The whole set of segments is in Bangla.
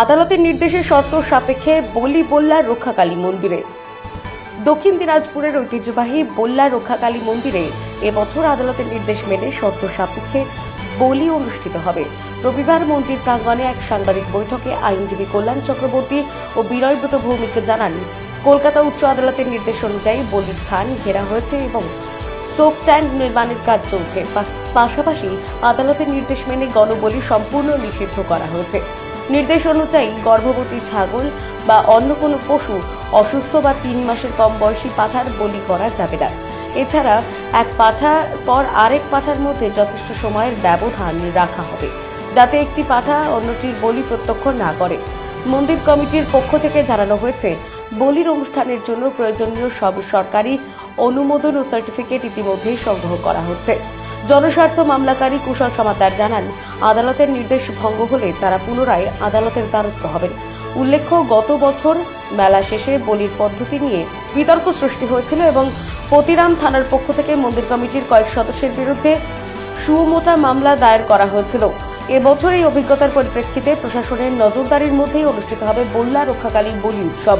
আদালতের নির্দেশে শর্ত সাপেক্ষে বলি বল্লা রক্ষাকালী মন্দিরে। দক্ষিণ দিনাজপুরের ঐতিহ্যবাহী বল্লা রক্ষাকালী মন্দিরে এবছর আদালতের নির্দেশ মেনে শর্ত সাপেক্ষে বলি অনুষ্ঠিত হবে। রবিবার মন্দির প্রাঙ্গণে এক সাংবাদিক বৈঠকে আইনজীবী কল্যাণ চক্রবর্তী ও বিনয়ব্রত ভৌমিক জানান, কলকাতা উচ্চ আদালতের নির্দেশ অনুযায়ী বলির স্থান ঘেরা হয়েছে এবং সোপ ট্যাঙ্ক নির্মাণের কাজ চলছে। পাশাপাশি আদালতের নির্দেশ মেনে গণবলি সম্পূর্ণ নিষিদ্ধ করা হয়েছে। নির্দেশ অনুযায়ী গর্ভবতী ছাগল বা অন্য কোনো পশু, অসুস্থ বা 3 মাসের কম বয়সী পাঁঠার বলি করা যাবে না। এছাড়া এক পাঁঠার পর আরেক পাঁঠার মধ্যে যথেষ্ট সময়ের ব্যবধান রাখা হবে, যাতে একটি পাঁঠা অন্যটির বলি প্রত্যক্ষ না করে। মন্দির কমিটির পক্ষ থেকে জানানো হয়েছে, বলির অনুষ্ঠানের জন্য প্রয়োজনীয় সব সরকারি অনুমোদন ও সার্টিফিকেট ইতিমধ্যেই সংগ্রহ করা হচ্ছে। জনস্বার্থ মামলাকারী কুশল সমাদ্দার জানান, আদালতের নির্দেশ ভঙ্গ হলে তারা পুনরায় আদালতের দ্বারস্থ হবেন। উল্লেখ্য, গত বছর মেলা শেষে বলির পদ্ধতি নিয়ে বিতর্ক সৃষ্টি হয়েছিল এবং পতিরাম থানার পক্ষ থেকে মন্দির কমিটির কয়েক সদস্যের বিরুদ্ধে সুমোটা মামলা দায়ের করা হয়েছিল। এবছর এই অভিজ্ঞতার পরিপ্রেক্ষিতে প্রশাসনের নজরদারির মধ্যেই অনুষ্ঠিত হবে বল্লা রক্ষাকালী বলি উৎসব।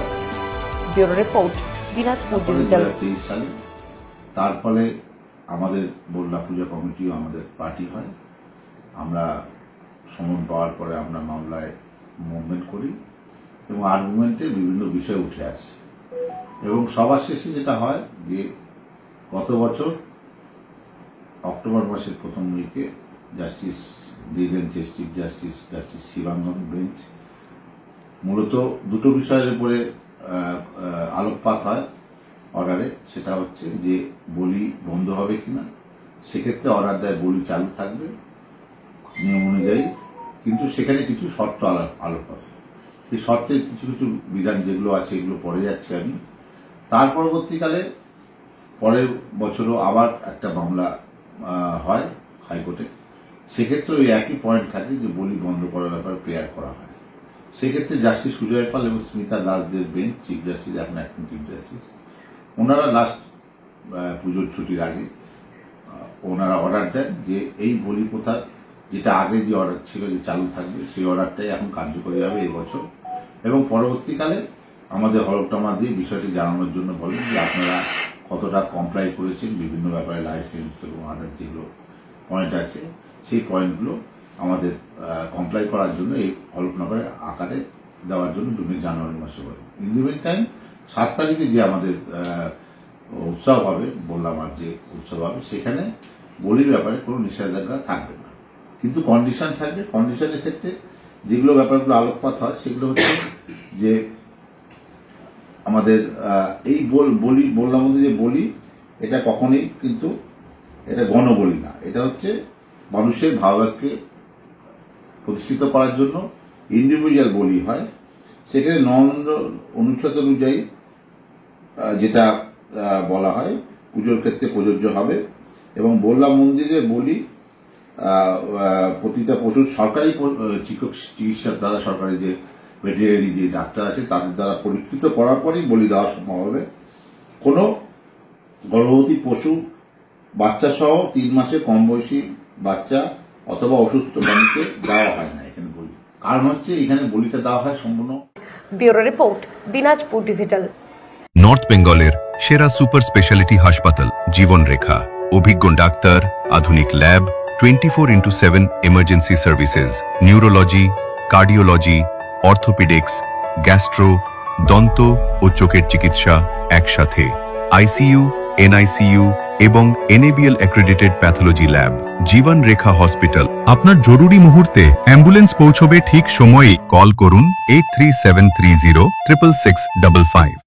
Bureau report, Dinajpur digital. তার ফলে আমাদের বল্লা পূজা কমিটিও আমাদের পার্টি হয়। আমরা সমন পাওয়ার পরে আমরা মামলায় মুভমেন্ট করি এবং আর্গুমেন্টে বিভিন্ন বিষয় উঠে আসে এবং সবার শেষে যেটা হয় যে গত বছর অক্টোবর মাসের প্রথম উইকে জাস্টিস দিলেন চিফ জাস্টিস শিবাঙ্গন বেঞ্চ মূলত দুটো বিষয়ের উপরে আলোকপাত হয় অর্ডারে। সেটা হচ্ছে যে বলি বন্ধ হবে কিনা। সেক্ষেত্রে অর্ডার দেয় বলি চালু থাকবে নিয়ম অনুযায়ী, কিন্তু সেখানে কিছু শর্ত আলোপ হবে। এই শর্তের কিছু কিছু বিধান যেগুলো আছে এগুলো পড়ে যাচ্ছে আমি। তার পরবর্তীকালে পরের বছরও আবার একটা মামলা হয় হাইকোর্টে। সেক্ষেত্রে ওই একই পয়েন্ট থাকে যে বলি বন্ধ করার ব্যাপারে প্রেয়ার করা হয়। সেক্ষেত্রে জাস্টিস সুজয় পাল এবং স্মিতা দাসদের বেঞ্চ, চিফ জাস্টিস এখন অ্যাক্টিং চিফ জাস্টিস, ওনারা লাস্ট পুজোর ছুটির আগে ওনারা অর্ডার দেন যে এই বলি প্রথার যেটা আগে যে অর্ডার ছিল যে চালু থাকবে সেই অর্ডারটাই এখন কার্যকরী হবে এই বছর। এবং পরবর্তীকালে আমাদের হলফনামা দিয়ে বিষয়টি জানানোর জন্য বলেন যে আপনারা কতটা কমপ্লাই করেছেন বিভিন্ন ব্যাপারে, লাইসেন্স এবং আদার যেগুলো পয়েন্ট আছে সেই পয়েন্টগুলো আমাদের কমপ্লাই করার জন্য এই হলফনামার আকারে দেওয়ার জন্য জানুয়ারি মাসে বলে। ইন দি মিন টাইম 7 তারিখে যে আমাদের উৎসব হবে, বললাম আর যে উৎসব হবে, সেখানে বলির ব্যাপারে কোনো নিষেধাজ্ঞা থাকবে না, কিন্তু কন্ডিশন থাকবে। কন্ডিশনের ক্ষেত্রে যেগুলো ব্যাপারগুলো আলোকপাত হয় সেগুলো হচ্ছে যে আমাদের এই বললাম যে বলি এটা কখনোই কিন্তু এটা গণবলি না, এটা হচ্ছে মানুষের ভাবাবেগকে প্রতিষ্ঠিত করার জন্য ইন্ডিভিজুয়াল বলি হয়। সেখানে 9 অনুচ্ছেদ অনুযায়ী যেটা বলা হয় পুজোর ক্ষেত্রে প্রযোজ্য হবে এবং বল্লা মন্দিরে বলি প্রতিটা পশুর সরকারি চিকিৎসার দ্বারা, সরকারি যে ভেটেরিনারি যে ডাক্তার আছে তাদের দ্বারা পরীক্ষিত করার পরেই বলি দেওয়া সম্ভব হবে। কোনো গর্ভবতী পশু, বাচ্চা সহ 3 মাসের কম বয়সী বাচ্চা অথবা অসুস্থ মানুষকে দেওয়া হয় না এখানে বলি। কারণ হচ্ছে এখানে বলিটা দেওয়া হয় সম্পূর্ণ। Bureau report, Dinajpur digital. North বেঙ্গলের সেরা সুপার স্পেশালিটি হাসপাতাল জীবন রেখা, অভিজ্ঞ ডাক্তার, আধুনিক lab, 24/7 emergency services, neurology, cardiology, orthopaedics, gastro, দন্ত ও চোখের চিকিৎসা একসাথে, আইসিইউ, এনআইসিইউ এবং এনএবিএল অ্যাক্রেডিটেড প্যাথোলজি ল্যাব। জীবন রেখা হসপিটাল। আপনার জরুরি মুহূর্তে অ্যাম্বুলেন্স পৌঁছবে ঠিক সময়ে। কল করুন 83730 66655।